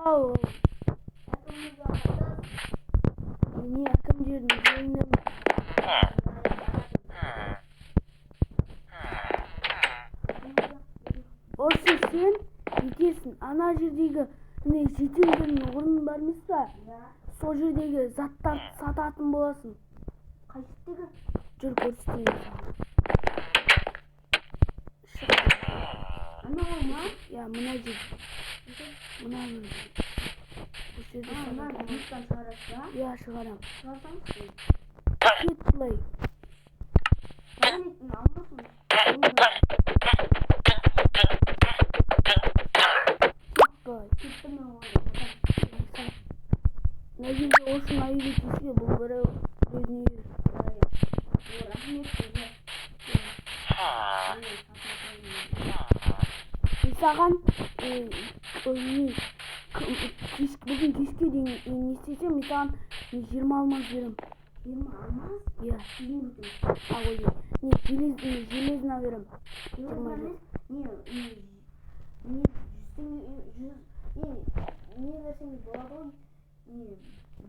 Ау. Не әкім жердің жайында осы сен жетесің. Ана жердегі міне жетелердің орны бар емес па? Сол жердегі заттарды сататын боласың. Қайсыдегі? Жүр көрсетейін саған. Ана ғой ма? Я, мына жер. Мына жер. Ана жұмыстан шығарасыз ба? Я, шығарам. Шығарсаңыз? Кет былай. Нетін алмасын. Кеттім мен оған. Мына жерде осыны айып етсе, бұл бірі өзіне Рахмет сізге. саған бүгін кешке дейін не істесем, мен саған 20 алмаз берем. 20 алмаз? Иә. Железна берем. Не берсеңіз болады ғой?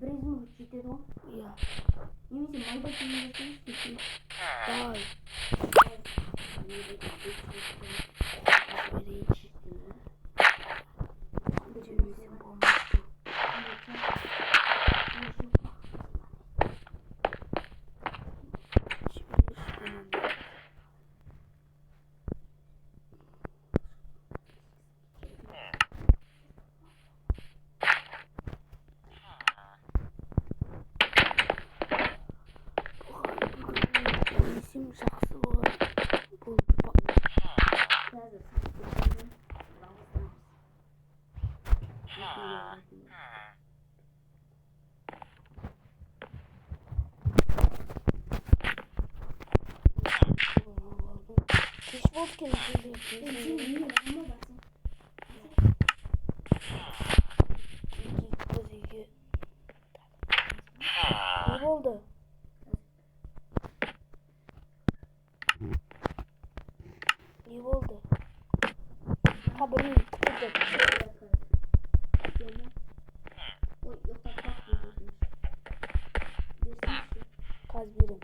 Бірізім жетеді ғой? Иә. Немесе майда кейін берсеңіз? Давай. Жақсы болады. Бұл кеш болып келді. Не болды? Не болды? Қабірін күтіп. Қаз берем.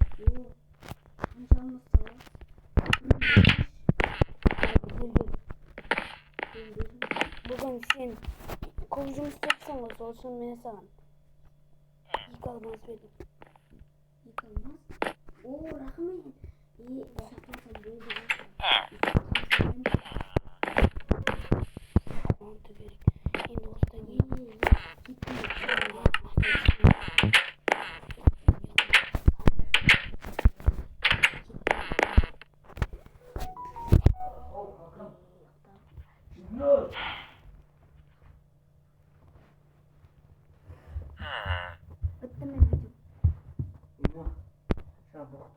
Бүгін сен көп жұмыс істепсің ғой, сол үшін мен саған 2 алмаз бердім. 2 алмаз? О, рахмет. Сақласам болды. Енді осыдан Bitti mi video?